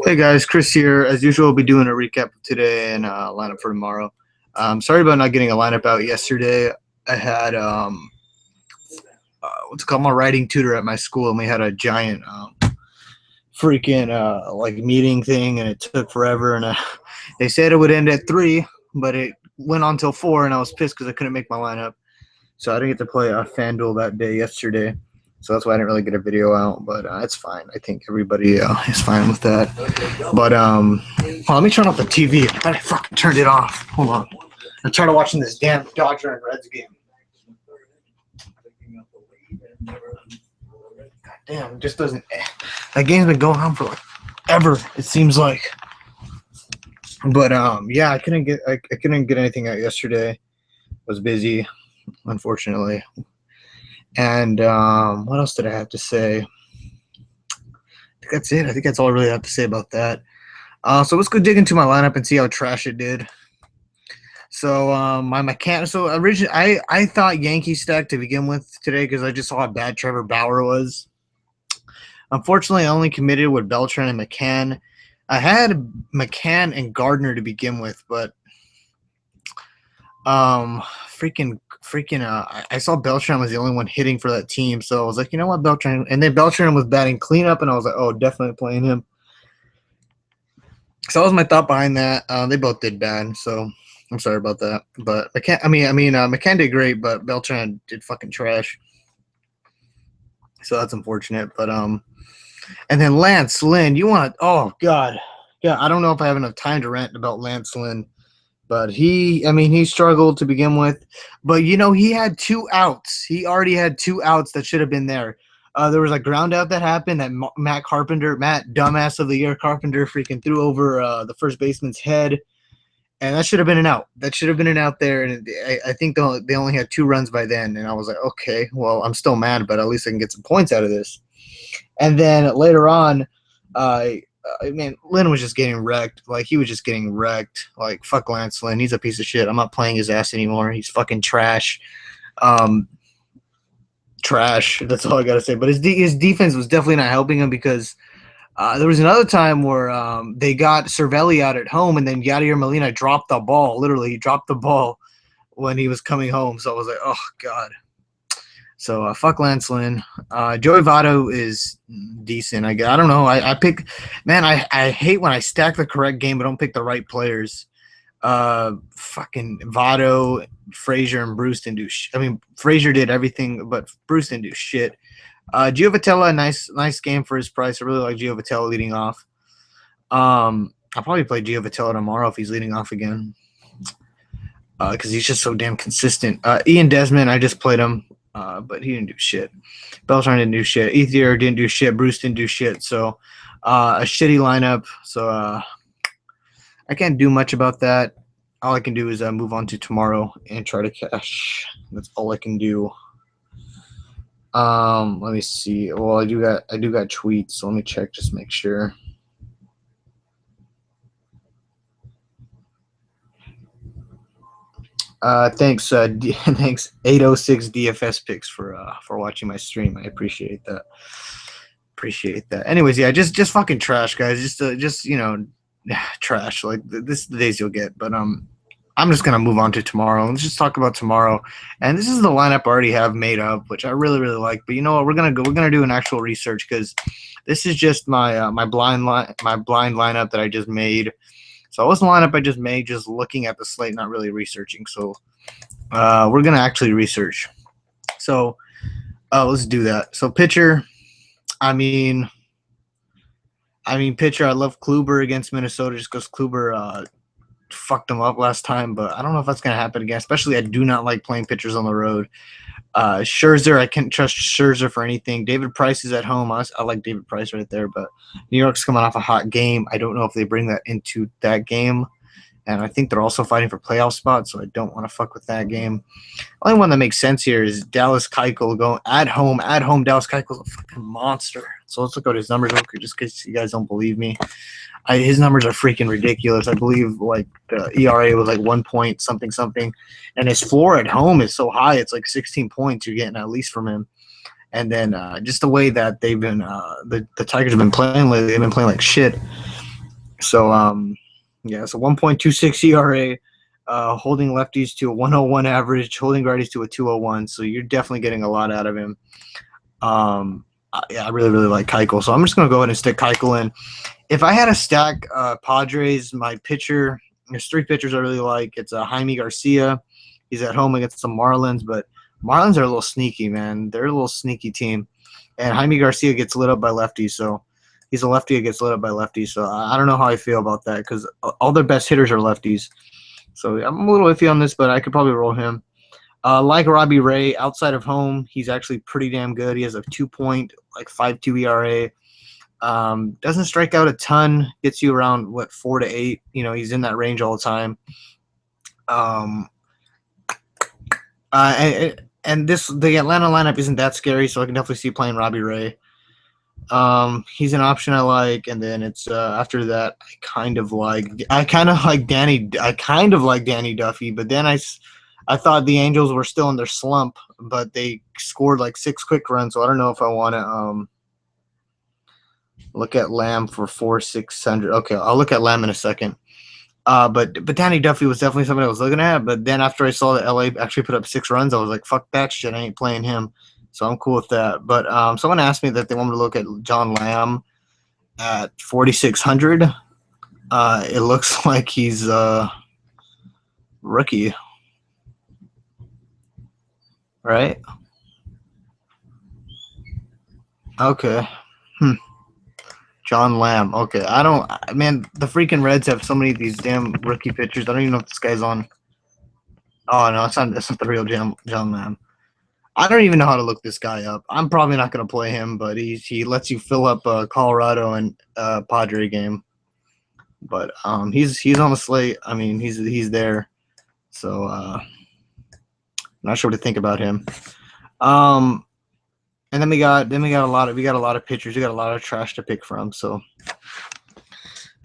Hey guys, Chris here. As usual, we'll be doing a recap of today and lineup for tomorrow. Sorry about not getting a lineup out yesterday. I had what's it called, my writing tutor at my school, and we had a giant freaking like meeting thing, and it took forever. And they said it would end at 3, but it went on till 4, and I was pissed because I couldn't make my lineup. So I didn't get to play Fanduel that day yesterday. So that's why I didn't really get a video out, but it's fine. I think everybody is fine with that. But let me turn off the TV. I thought I fucking turned it off. Hold on. I'm tired of watching this damn Dodger and Reds game. God damn, it just doesn't. That game's been going on for like ever. It seems like. But yeah, I couldn't get anything out yesterday. Was busy, unfortunately. And what else did I have to say? I think that's it. I think that's all I really have to say about that. So let's go dig into my lineup and see how trash it did. So my mechanic. So originally, I thought Yankee stack to begin with today because I just saw how bad Trevor Bauer was. Unfortunately, I only committed with Beltran and McCann. I had McCann and Gardner to begin with, but I saw Beltran was the only one hitting for that team, so I was like, you know what, Beltran, and then Beltran was batting cleanup, and I was like, oh, definitely playing him. So that was my thought behind that. They both did bad, so I'm sorry about that. But McCann did great, but Beltran did fucking trash. So that's unfortunate. But and then Lance Lynn, you want to? Oh God, yeah. I don't know if I have enough time to rant about Lance Lynn. But he struggled to begin with. But, he had 2 outs. He already had 2 outs that should have been there. There was a ground out that happened that Matt dumbass of the year Carpenter, freaking threw over the first baseman's head. And that should have been an out. That should have been an out there. And I think they only had 2 runs by then. And I was like, okay, well, I'm still mad, but at least I can get some points out of this. And then later on, Lynn was just getting wrecked. Like, he was just getting wrecked. Like, fuck Lance Lynn. He's a piece of shit. I'm not playing his ass anymore. He's fucking trash. Trash. That's all I got to say. But his defense was definitely not helping him because there was another time where they got Cervelli out at home, and then Yadier Molina dropped the ball. Literally, he dropped the ball when he was coming home. So I was like, oh, God. So fuck Lance Lynn. Joey Votto is decent. I don't know. I hate when I stack the correct game but don't pick the right players. Fucking Votto, Frazier, and Bruce didn't do shit. Frazier did everything, but Bruce didn't do shit. Gio, nice game for his price. I really like Gio Vitello leading off. I'll probably play Gio Vitello tomorrow if he's leading off again. Because he's just so damn consistent. Ian Desmond, I just played him. But he didn't do shit. Beltran didn't do shit. Ethier didn't do shit. Bruce didn't do shit. So a shitty lineup. So I can't do much about that. All I can do is move on to tomorrow and try to cash. That's all I can do. Let me see. Well, I do got tweets. So let me check. Just make sure. Thanks 806 DFS picks for watching my stream. I appreciate that. Anyways, yeah, just fucking trash, guys. Just trash. Like this the days you'll get. But I'm just gonna move on to tomorrow. Let's just talk about tomorrow. And this is the lineup I already have made up, which I really like. But you know what? We're gonna do an actual research because this is just my blind lineup that I just made. So it wasn't a lineup I just made, just looking at the slate, not really researching. So we're going to actually research. So let's do that. So pitcher, pitcher, I love Kluber against Minnesota just because Kluber fucked them up last time. But I don't know if that's going to happen again, especially I do not like playing pitchers on the road. Scherzer, I can't trust Scherzer for anything. David Price is at home. I like David Price right there, but New York's coming off a hot game. I don't know if they bring that into that game, and I think they're also fighting for playoff spots, so I don't want to fuck with that game. The only one that makes sense here is Dallas Keuchel going at home. At home, Dallas Keuchel's a fucking monster. So let's look at his numbers real quick, just in case you guys don't believe me. His numbers are freaking ridiculous. I believe like the ERA was like 1 point something, and his floor at home is so high. It's like 16 points you're getting at least from him. And then just the way that they've been, the Tigers have been playing lately, they've been playing like shit. So yeah, so 1.26 ERA, holding lefties to a 101 average, holding righties to a 201. So you're definitely getting a lot out of him. Yeah, I really like Keuchel, so I'm just gonna go ahead and stick Keuchel in. If I had to stack Padres, my pitcher, there's 3 pitchers I really like. It's Jaime Garcia. He's at home against the Marlins, but Marlins are a little sneaky, man. They're a little sneaky team, and Jaime Garcia gets lit up by lefties, so he's a lefty that gets lit up by lefties. So I don't know how I feel about that because all their best hitters are lefties. So I'm a little iffy on this, but I could probably roll him. Like Robbie Ray, outside of home, he's actually pretty damn good. He has a 2.52 ERA. Doesn't strike out a ton. Gets you around 4 to 8. You know, he's in that range all the time. And the Atlanta lineup isn't that scary, so I can definitely see playing Robbie Ray. He's an option I like, and then it's after that I kind of like Danny Duffy, but then I thought the Angels were still in their slump, but they scored like 6 quick runs, so I don't know if I want to look at Lamb for 4,600. Okay, I'll look at Lamb in a second. But Danny Duffy was definitely something I was looking at. But then after I saw that LA actually put up 6 runs, I was like, fuck that shit. I ain't playing him. So I'm cool with that. But someone asked me that they want me to look at John Lamb at 4,600. It looks like he's rookie. Right? Okay. John Lamb. Okay. Man, the freaking Reds have so many of these damn rookie pitchers. I don't even know if this guy's on. Oh, no, it's not the real John Lamb. I don't even know how to look this guy up. I'm probably not going to play him, but he lets you fill up Colorado and Padre game. But he's on the slate. I mean, he's there. So I'm not sure what to think about him. And then we got a lot of pitchers. We got a lot of trash to pick from. So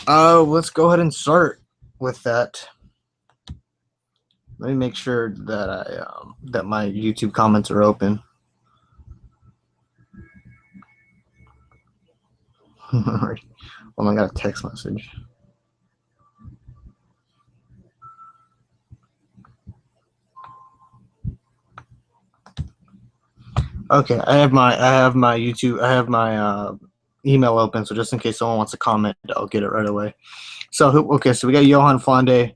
let's go ahead and start with that. Let me make sure that that my YouTube comments are open. Well, I got a text message. Okay, I have my YouTube, I have my email open, so just in case someone wants to comment, I'll get it right away. So okay, so we got Johan Flande.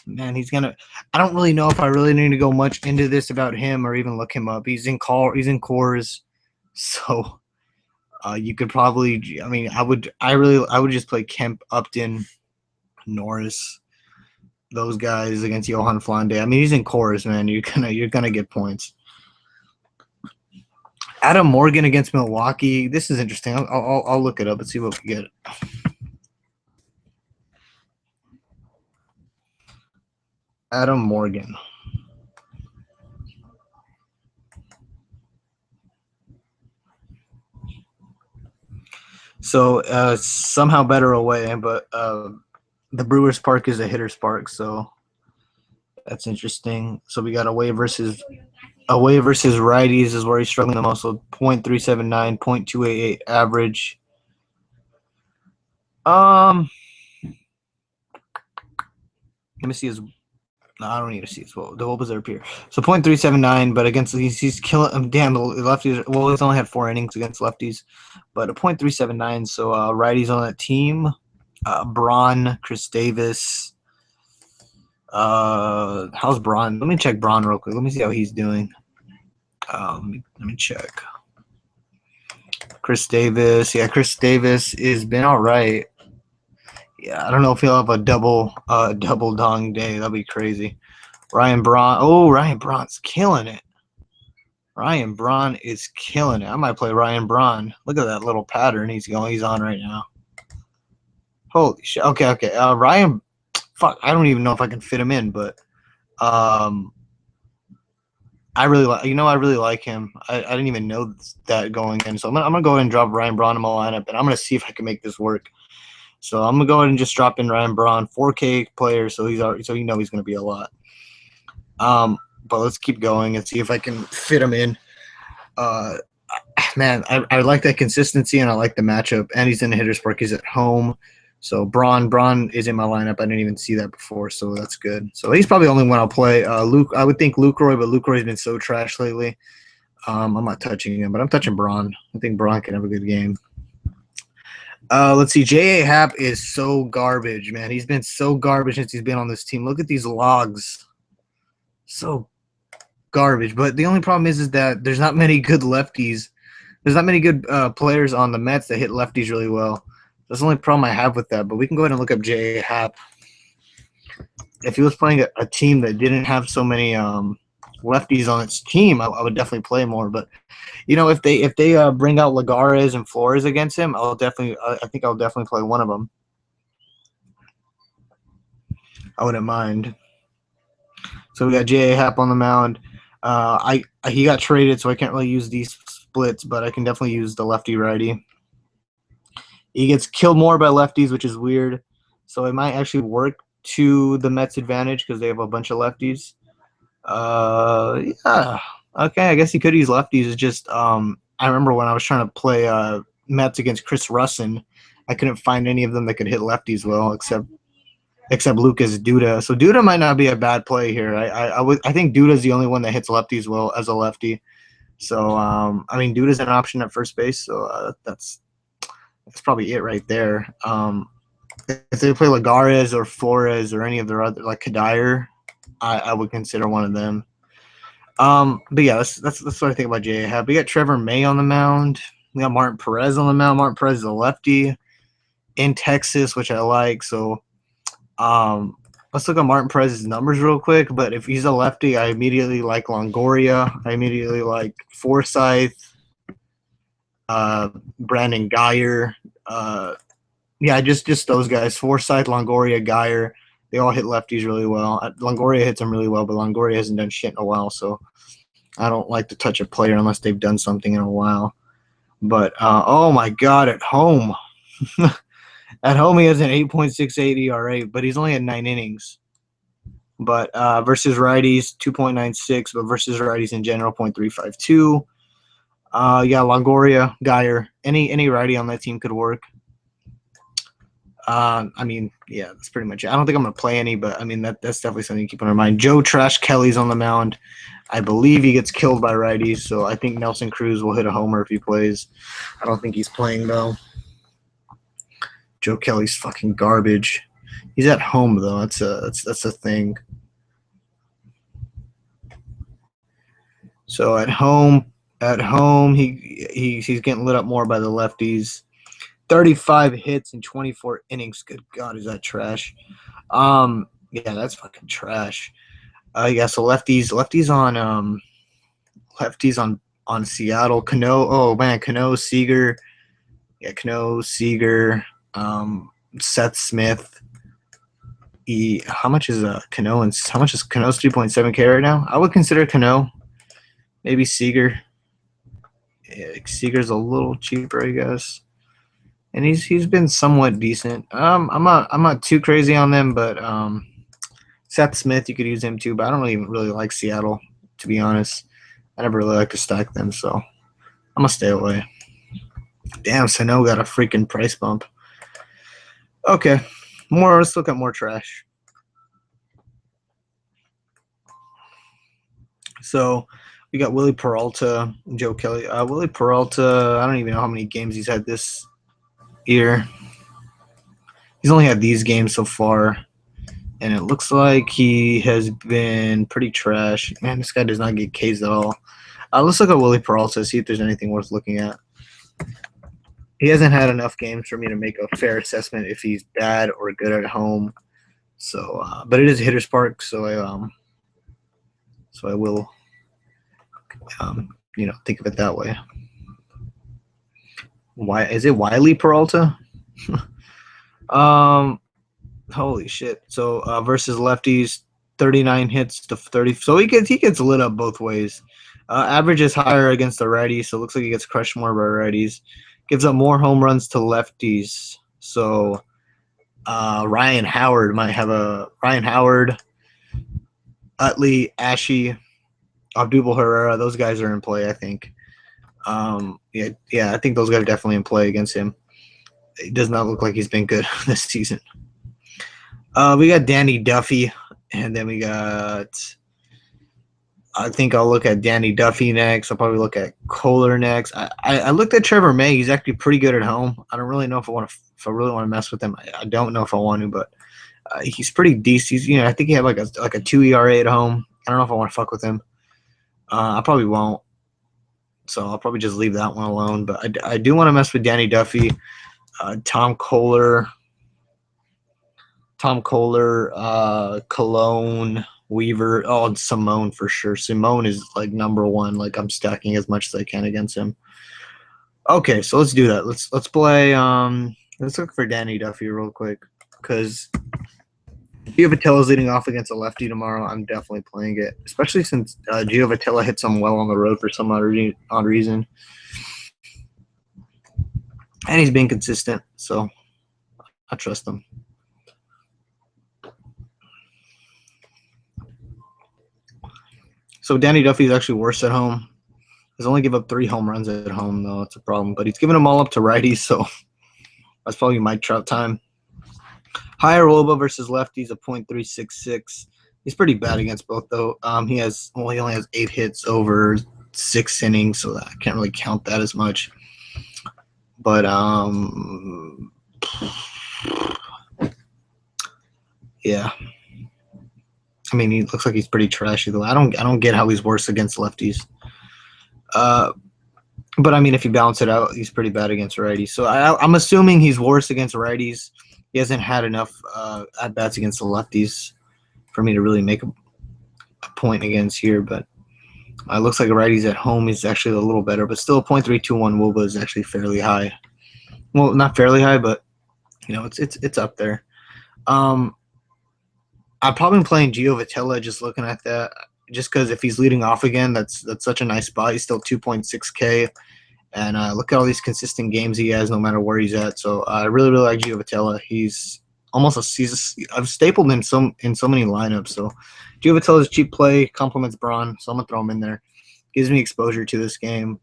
Man, I don't really know if I really need to go much into this about him or even look him up. He's in Coors, so you could probably. I mean, I would just play Kemp, Upton, Norris, those guys against Johan Flande. I mean, he's in Coors, man. You're gonna get points. Adam Morgan against Milwaukee. This is interesting. I'll look it up and see what we get. Adam Morgan. So somehow better away, but the Brewers Park is a hitter's park, so that's interesting. So we got away versus righties is where he's struggling the most. So 0.379, 0.288 average. Let me see his. No, I don't need to see his. Well, the what was up here? So 0.379, but against he's killing. Damn, the lefties. Well, he's only had 4 innings against lefties, but a 0.379. So righties on that team. Braun, Chris Davis. How's Braun? Let me check Braun real quick. Let me see how he's doing. Let me check. Chris Davis. Yeah, Chris Davis has been all right. Yeah, I don't know if he'll have a double dong day. That'd be crazy. Ryan Braun. Oh, Ryan Braun's killing it. Ryan Braun is killing it. I might play Ryan Braun. Look at that little pattern he's on right now. Holy shit. Okay. Ryan, fuck, I don't even know if I can fit him in, but I really like him. I didn't even know that going in. So I'm gonna go ahead and drop Ryan Braun in my lineup, and I'm gonna see if I can make this work. So I'm gonna go ahead and just drop in Ryan Braun, 4K player, so he's gonna be a lot. but let's keep going and see if I can fit him in. Uh, man, I like that consistency and I like the matchup. And he's in the hitter's park. He's at home. So Braun is in my lineup. I didn't even see that before, so that's good. So he's probably the only one I'll play. Luke, I would think Lucroy, but Lucroy's been so trash lately. I'm not touching him, but I'm touching Braun. I think Braun can have a good game. Let's see. J.A. Happ is so garbage, man. He's been so garbage since he's been on this team. Look at these logs. So garbage. But the only problem is that there's not many good lefties. There's not many good players on the Mets that hit lefties really well. That's the only problem I have with that. But we can go ahead and look up J.A. Happ. If he was playing a team that didn't have so many lefties on its team, I would definitely play more. But if they bring out Lagares and Flores against him, I think I'll definitely play one of them. I wouldn't mind. So we got J.A. Happ on the mound. He got traded, so I can't really use these splits, but I can definitely use the lefty righty. He gets killed more by lefties, which is weird. So it might actually work to the Mets' advantage because they have a bunch of lefties. Yeah. Okay, I guess he could use lefties. It's just I remember when I was trying to play Mets against Chris Russin, I couldn't find any of them that could hit lefties well, except Lucas Duda. So Duda might not be a bad play here. I think Duda's the only one that hits lefties well as a lefty. So I mean Duda's an option at first base. So that's probably it right there. If they play Lagares or Flores or any of their other, like Kadire, I would consider one of them. But yeah, that's what I think about J.A. Happ. We got Trevor May on the mound. We got Martin Perez on the mound. Martin Perez is a lefty in Texas, which I like. So let's look at Martin Perez's numbers real quick. But if he's a lefty, I immediately like Longoria. I immediately like Forsythe, Brandon Guyer. Yeah, just those guys. Forsythe, Longoria, Guyer. They all hit lefties really well. Longoria hits them really well, but Longoria hasn't done shit in a while, so I don't like to touch a player unless they've done something in a while. But, oh, my God, at home. At home, he has an 8.68 ERA, but he's only had 9 innings. But versus righties, 2.96, but versus righties in general, 0.352. Yeah, Longoria, Guyer, any righty on that team could work. I mean, yeah, that's pretty much it. I don't think I'm going to play any, but, I mean, that's definitely something to keep in our mind. Joe Trash Kelly's on the mound. I believe he gets killed by righties, so I think Nelson Cruz will hit a homer if he plays. I don't think he's playing, though. Joe Kelly's fucking garbage. He's at home, though. That's a thing. So at home, he's getting lit up more by the lefties. 35 hits in 24 innings. Good God, is that trash? Yeah, that's fucking trash. Yeah, so lefties on Seattle. Cano, oh man, Cano, Seager. Yeah, Cano, Seager, Seth Smith. How much is Cano and how much is Cano's 3.7K right now? I would consider Cano. Maybe Seager. Yeah, Seager's a little cheaper, I guess. And he's been somewhat decent. I'm not too crazy on them, but Seth Smith, you could use him too, but I don't really like Seattle, to be honest. I never really like to stack them, so I'm gonna stay away. Damn, Sano got a freaking price bump. Okay, let's look at more trash. So we got Willie Peralta, Joe Kelly. Willie Peralta, I don't even know how many games he's had this year. He's only had these games so far, and it looks like he has been pretty trash. Man, this guy does not get Ks at all. Let's look at Willie Peralta, see if there's anything worth looking at. He hasn't had enough games for me to make a fair assessment if he's bad or good at home. So, but it is a hitter's park, so I will, think of it that way. Why is it Wiley Peralta? Holy shit! So versus lefties, 39 hits to 30. So he gets lit up both ways. Average is higher against the righties, so it looks like he gets crushed more by righties. Gives up more home runs to lefties. So Ryan Howard might have Ryan Howard, Utley, Ashe, Abdul Herrera. Those guys are in play, I think. Yeah, I think those guys are definitely in play against him. It does not look like he's been good this season. We got Danny Duffy, and then we got. I think I'll look at Danny Duffy next. I'll probably look at Kohler next. I looked at Trevor May. He's actually pretty good at home. I don't really know if I really want to mess with him. I don't know if I want to, but he's pretty decent. I think he had like a 2 ERA at home. I don't know if I want to fuck with him. I probably won't. So I'll probably just leave that one alone. But I do want to mess with Danny Duffy, Tom Kohler, Cologne, Weaver. Oh, and Simone for sure. Simone is like number one. Like I'm stacking as much as I can against him. Okay, so let's do that. Let's play. Let's look for Danny Duffy real quick because Giovatella's leading off against a lefty tomorrow. I'm definitely playing it, especially since Giovatella hits him well on the road for some odd reason, and he's been consistent. So I trust him. So Danny Duffy is actually worse at home. He's only give up 3 home runs at home, though. It's a problem. But he's giving them all up to righties, so that's probably my trout time. Higher Woba versus lefties, a .366. He's pretty bad against both, though. He only has 8 hits over 6 innings, so I can't really count that as much. But yeah. I mean, he looks like he's pretty trashy, though. I don't get how he's worse against lefties. But I mean, if you balance it out, he's pretty bad against righties. So I'm assuming he's worse against righties. He hasn't had enough at bats against the lefties for me to really make a point against here. But it looks like righties at home is actually a little better, but still a .321 WOBA is actually fairly high. Well, not fairly high, but it's up there. I've probably been playing Giovatella just looking at that. Just because if he's leading off again, that's such a nice spot. He's still 2.6K. And look at all these consistent games he has no matter where he's at. So I really, really like Giovatella. He's I've stapled him in so many lineups. So Giovatella's cheap play, complements Braun. So I'm going to throw him in there. Gives me exposure to this game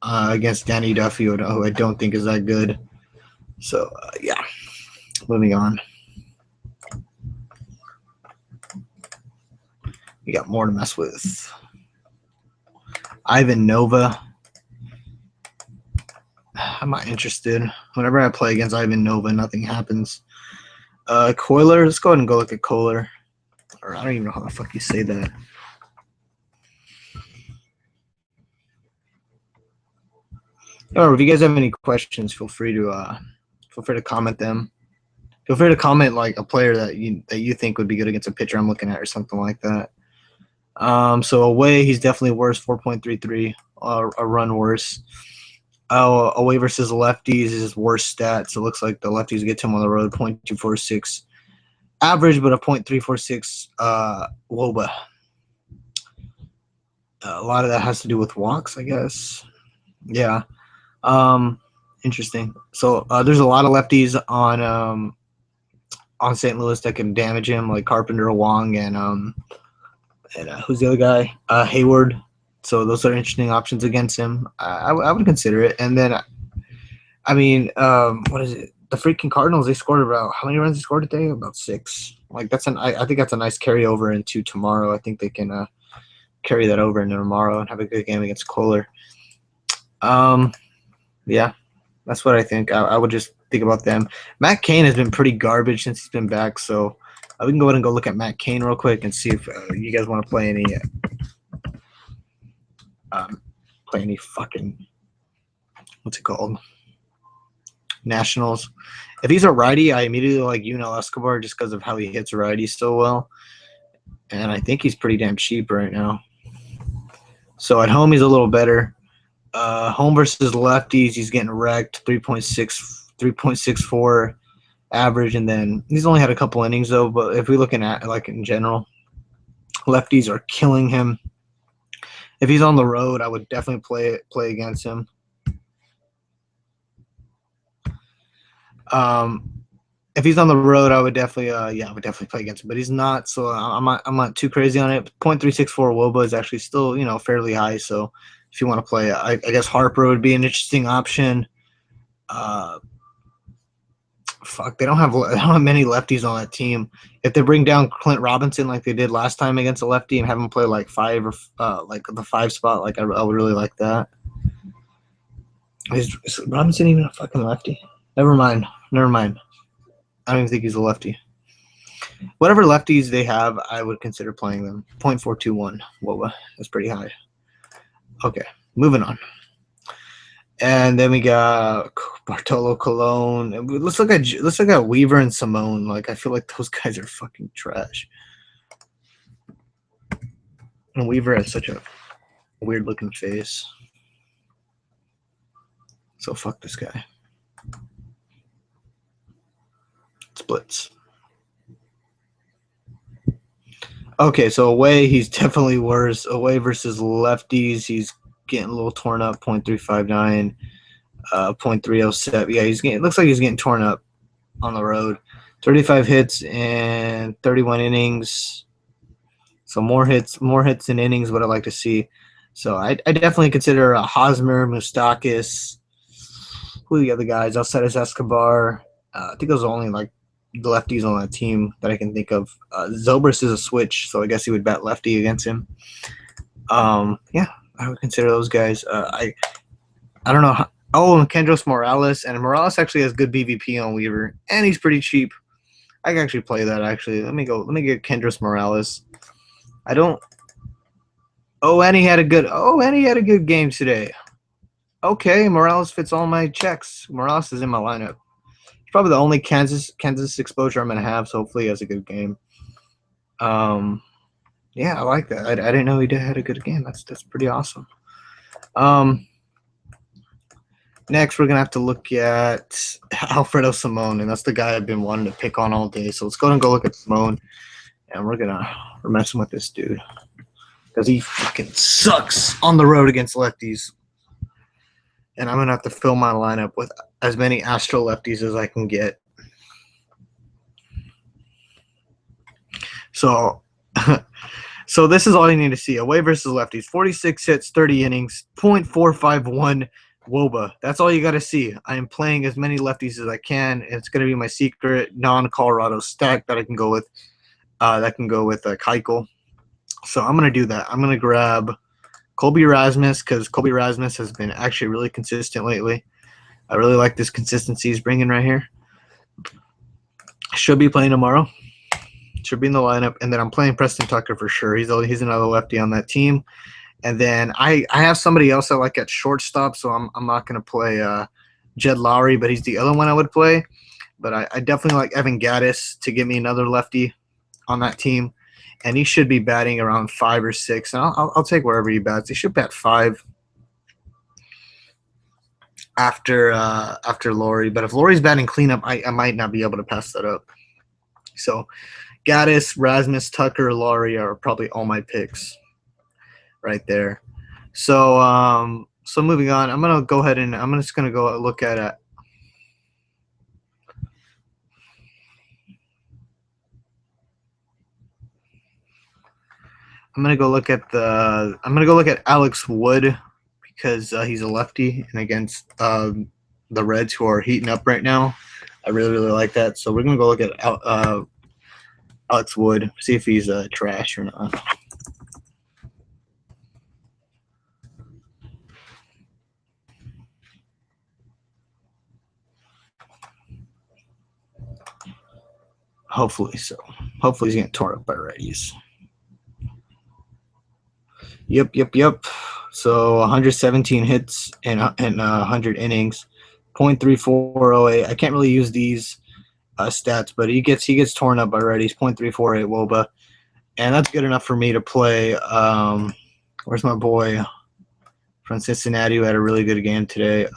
against Danny Duffy, who I don't think is that good. So, yeah, moving on. We got more to mess with. Ivan Nova. I'm not interested. Whenever I play against Ivan Nova, nothing happens. Kohler. Let's go ahead and go look at Kohler. Or I don't even know how the fuck you say that. However, if you guys have any questions, feel free to comment them. Feel free to comment like a player that you think would be good against a pitcher I'm looking at or something like that. So away, he's definitely worse, 4.33, a run worse. Away versus lefties is his worst stats. So it looks like the lefties get to him on the road, .246 average, but a .346 WOBA. A lot of that has to do with walks, I guess. Yeah. Interesting. So there's a lot of lefties on St. Louis that can damage him, like Carpenter, Wong, and who's the other guy? Hayward. So those are interesting options against him. I would consider it. And then, I mean, what is it? The freaking Cardinals, they scored about, how many runs they scored today? About 6. Like I think that's a nice carryover into tomorrow. I think they can carry that over into tomorrow and have a good game against Kohler. Yeah, that's what I think. I would just think about them. Matt Cain has been pretty garbage since he's been back, so we can go ahead and go look at Matt Cain real quick and see if you guys want to play any fucking, what's it called? Nationals. If he's a righty, I immediately like Yunel Escobar just because of how he hits righties so well. And I think he's pretty damn cheap right now. So at home, he's a little better. Home versus lefties, he's getting wrecked, 3.64 average, and then he's only had a couple innings though. But if we're looking at like in general, lefties are killing him. If he's on the road, I would definitely play against him. If he's on the road, I would definitely, I would definitely play against him. But he's not, so I'm not too crazy on it. .364 WOBA is actually still, fairly high. So if you want to play, I guess Harper would be an interesting option. They don't have many lefties on that team. If they bring down Clint Robinson like they did last time against a lefty and have him play like five or like the 5 spot, like I would really like that. Is Robinson even a fucking lefty? Never mind. I don't even think he's a lefty. Whatever lefties they have, I would consider playing them. .421. Whoa, that's pretty high. Okay, moving on. And then we got Bartolo Colon. Let's look at Weaver and Simone. Like I feel like those guys are fucking trash. And Weaver has such a weird looking face. So fuck this guy. Splits. Okay, so away, he's definitely worse. Away versus lefties, he's getting a little torn up. .359, .307. Yeah, it looks like he's getting torn up on the road. 35 hits and 31 innings. So more hits than innings. What I'd like to see. So I definitely consider Hosmer, Moustakas. Who are the other guys? Alcides Escobar. I think those are only like the lefties on that team that I can think of. Zobrist is a switch, so I guess he would bat lefty against him. Yeah, I would consider those guys. I don't know. And Kendros Morales, and Morales actually has good BVP on Weaver, and he's pretty cheap. I can actually play that. Actually, let me get Kendros Morales. I don't. And he had a good game today. Okay, Morales fits all my checks. Morales is in my lineup. It's probably the only Kansas exposure I'm gonna have. So hopefully he has a good game. Yeah, I like that. I didn't know he had a good game. That's pretty awesome. Next, we're gonna have to look at Alfredo Simone, and that's the guy I've been wanting to pick on all day. So let's go and go look at Simone, and we're messing with this dude because he fucking sucks on the road against lefties. And I'm going to have to fill my lineup with as many Astro lefties as I can get. So this is all you need to see. Away versus lefties. 46 hits, 30 innings, .451 WOBA. That's all you got to see. I am playing as many lefties as I can. It's going to be my secret non-Colorado stack that I can go with. Keuchel. So I'm going to do that. I'm going to grab Colby Rasmus because Colby Rasmus has been actually really consistent lately. I really like this consistency he's bringing right here. Should be playing tomorrow. Should be in the lineup. And then I'm playing Preston Tucker for sure. He's another lefty on that team. And then I have somebody else I like at shortstop, so I'm not going to play Jed Lowry, but he's the other one I would play. But I definitely like Evan Gattis to give me another lefty on that team. And he should be batting around 5 or 6. And I'll take wherever he bats. He should bat 5 after Laurie. But if Laurie's batting cleanup, I might not be able to pass that up. So Gaddis, Rasmus, Tucker, Laurie are probably all my picks right there. So moving on, I'm gonna go ahead and I'm just gonna go look at it. I'm gonna go look at Alex Wood because he's a lefty and against the Reds who are heating up right now. I really like that. So we're gonna go look at Alex Wood, see if he's trash or not. Hopefully so. Hopefully he's getting torn up by righties. Yep. So 117 hits and 100 innings, .3408. I can't really use these stats, but he gets torn up by righties, .348 WOBA, and that's good enough for me to play. Where's my boy from Cincinnati who had a really good game today?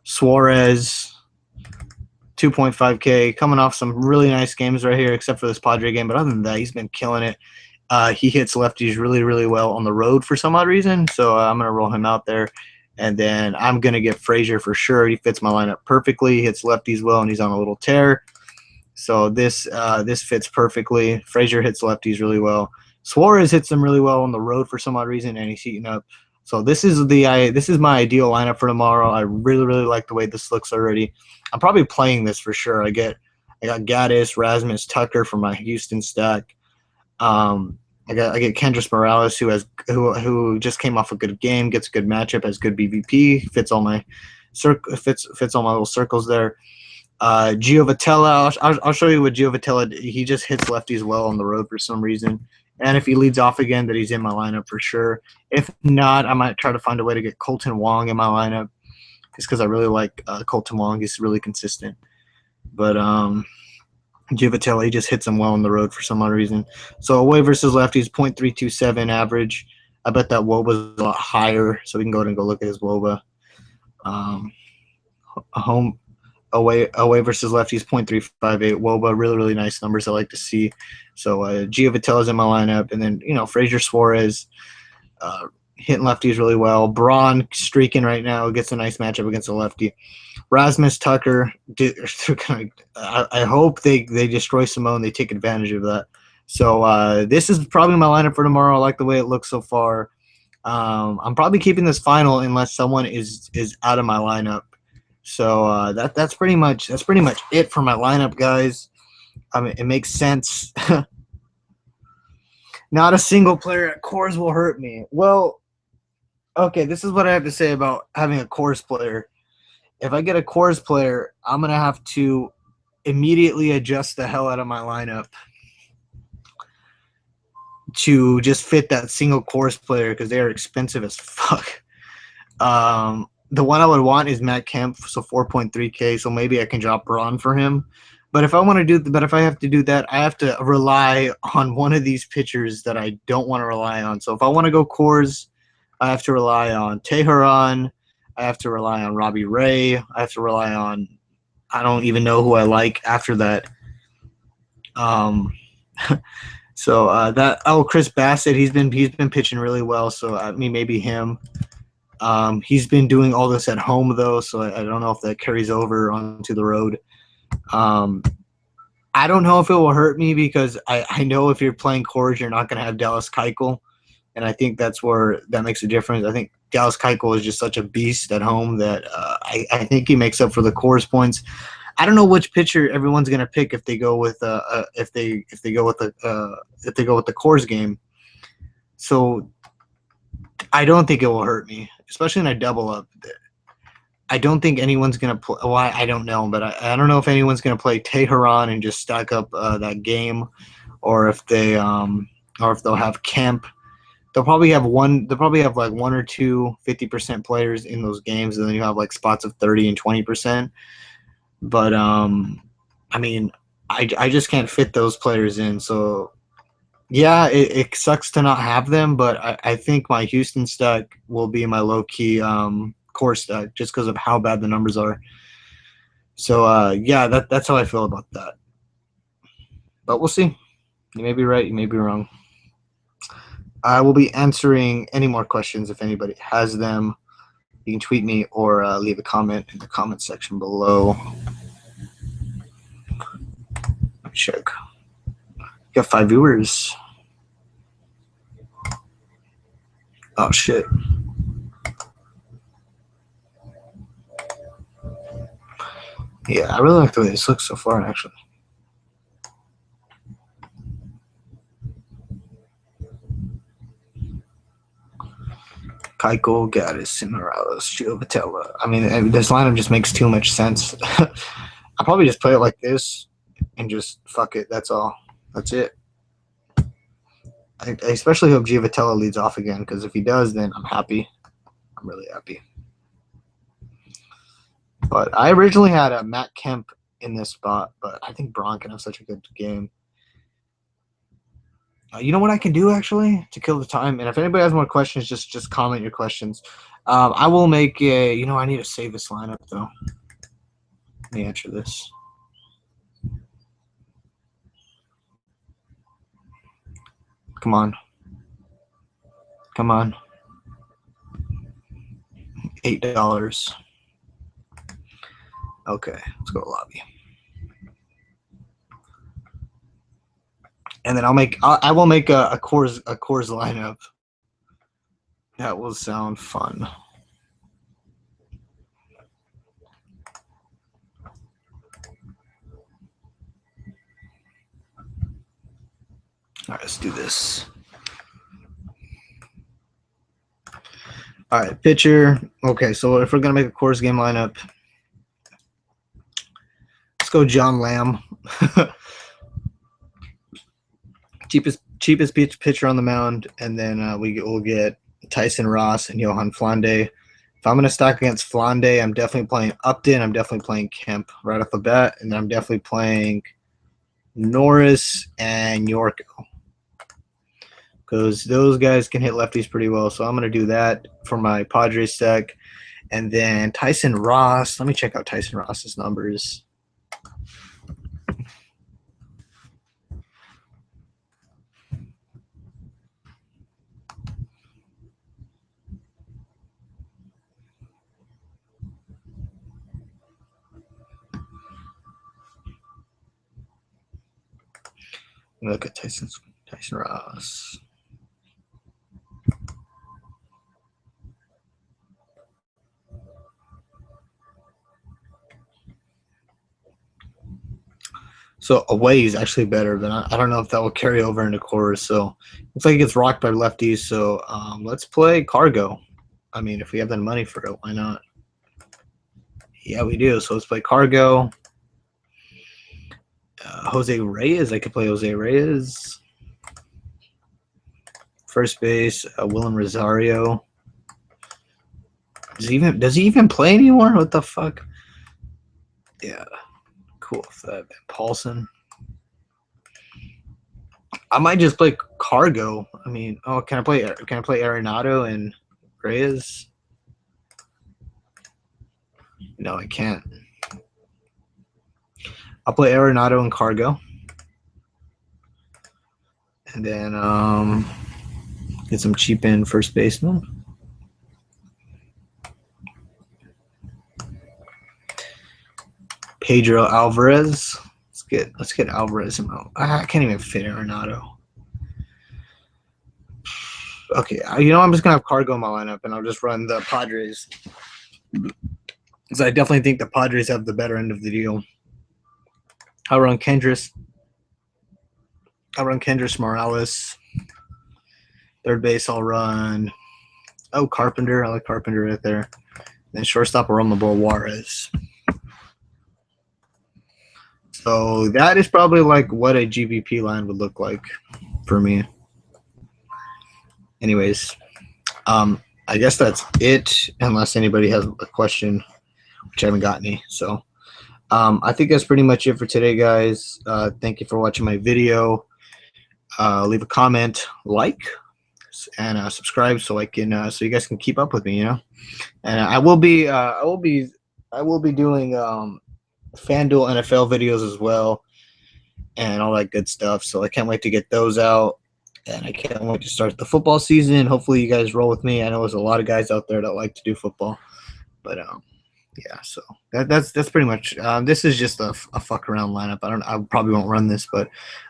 Suarez, 2.5K, coming off some really nice games right here, except for this Padre game. But other than that, he's been killing it. He hits lefties really well on the road for some odd reason, so I'm going to roll him out there. And then I'm going to get Frazier for sure. He fits my lineup perfectly. He hits lefties well, and he's on a little tear. So this fits perfectly. Frazier hits lefties really well. Suarez hits them really well on the road for some odd reason, and he's heating up. So this is my ideal lineup for tomorrow. I really like the way this looks already. I'm probably playing this for sure. I got Gaddis, Rasmus, Tucker for my Houston stack. I get Kendrys Morales who just came off a good game, gets a good matchup, has good BVP, fits all my fits all my little circles there. Gio Vitella, I'll show you what Gio Vitella. He just hits lefties well on the road for some reason. And if he leads off again, that he's in my lineup for sure. If not, I might try to find a way to get Colton Wong in my lineup, just because I really like Colton Wong. He's really consistent. But Gio Vitella, he just hits him well on the road for some odd reason. So away versus lefties, .327 average. I bet that WOBA was a lot higher, so we can go ahead and go look at his WOBA. Home away versus lefties, .358 WOBA, really nice numbers I like to see. So Gio Vitella's in my lineup, and then Frazier, Suarez hitting lefties really well. Braun streaking right now, gets a nice matchup against a lefty. Rasmus, Tucker, I hope they destroy Simone. They take advantage of that. So this is probably my lineup for tomorrow. I like the way it looks so far. I'm probably keeping this final unless someone is out of my lineup. So that's pretty much it for my lineup, guys. I mean, it makes sense. Not a single player at Coors will hurt me. Well, okay, this is what I have to say about having a Coors player. If I get a Coors player, I'm gonna have to immediately adjust the hell out of my lineup to just fit that single Coors player because they are expensive as fuck. The one I would want is Matt Kemp, so 4.3K. So maybe I can drop Braun for him. But if I have to do that, I have to rely on one of these pitchers that I don't want to rely on. So if I want to go Coors, I have to rely on Teheran. I have to rely on Robbie Ray. I have to rely on I don't even know who I like after that. Chris Bassett, he's been pitching really well. So I mean maybe him. He's been doing all this at home though, so I don't know if that carries over onto the road. I don't know if it will hurt me because I know if you're playing Coors, you're not going to have Dallas Keuchel, and I think that's where that makes a difference. I think Dallas Keuchel is just such a beast at home that I think he makes up for the Coors points. I don't know which pitcher everyone's going to pick if they go with if they go with the Coors game. So I don't think it will hurt me, especially in a double up. I don't think anyone's going to play. Well, I don't know, but I don't know if anyone's going to play Teheran and just stack up that game, or if they'll have Kemp. They'll probably have like one or two 50% players in those games, and then you have like spots of 30 and 20%. But I mean, I just can't fit those players in. So yeah, it sucks to not have them, but I think my Houston stack will be my low key core stack just because of how bad the numbers are. So yeah, that's how I feel about that. But we'll see. You may be right, you may be wrong. I will be answering any more questions if anybody has them. You can tweet me or leave a comment in the comment section below. Let me check. Got 5 viewers. Oh shit. Yeah, I really like the way this looks so far, actually. Keuchel, Gaddis, Morales, Gio Vitella. I mean, this lineup just makes too much sense. I'll probably just play it like this and just fuck it. That's all. That's it. I especially hope Gio Vitella leads off again, because if he does, then I'm happy. I'm really happy. But I originally had a Matt Kemp in this spot, but I think Braun can have such a good game. You know what I can do actually to kill the time, and if anybody has more questions, just comment your questions. I will make a. I need to save this lineup though. Let me answer this. Come on. Come on. $8. Okay, let's go to lobby. and then I will make a Coors lineup. That will sound fun. All right, let's do this. All right, pitcher. Okay, so if we're gonna make a Coors game lineup, let's go John Lamb. cheapest pitcher on the mound, and then we'll get Tyson Ross and Johan Flande. If I'm going to stack against Flande, I'm definitely playing Upton. I'm definitely playing Kemp right off the bat, and then I'm definitely playing Norris and Yorko because those guys can hit lefties pretty well. So I'm going to do that for my Padres stack. And then Tyson Ross. Let me check out Tyson Ross's numbers. Look at Tyson Ross. So away is actually better, but I don't know if that will carry over into Coors. So looks like it gets rocked by lefties. So let's play Cargo. I mean, if we have the money for it, why not? Yeah, we do. So let's play Cargo. Jose Reyes. I could play Jose Reyes. First base, Willem Rosario. Does he even play anymore? What the fuck? Yeah. Cool. Paulson. I might just play Cargo. I mean, can I play Arenado and Reyes? No, I can't. I'll play Arenado and Cargo. And then get some cheap in first baseman. Pedro Alvarez. Let's get Alvarez. I can't even fit Arenado. Okay, I'm just gonna have Cargo in my lineup, and I'll just run the Padres because I definitely think the Padres have the better end of the deal. I'll run Kendrys Morales. Third base, I'll run Carpenter. I like Carpenter right there. Then shortstop, I'll run the ball Juarez. So that is probably like what a GVP line would look like for me. Anyways, I guess that's it, unless anybody has a question, which I haven't got any. So I think that's pretty much it for today, guys. Thank you for watching my video. Leave a comment, like, and subscribe so I can so you guys can keep up with me. And I will be doing Fanduel NFL videos as well, and all that good stuff. So I can't wait to get those out, and I can't wait to start the football season. Hopefully, you guys roll with me. I know there's a lot of guys out there that like to do football, but yeah. So that's pretty much. This is just a fuck around lineup. I probably won't run this, but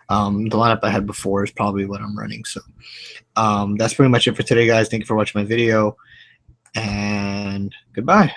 the lineup I had before is probably what I'm running. So that's pretty much it for today, guys. Thank you for watching my video, and goodbye.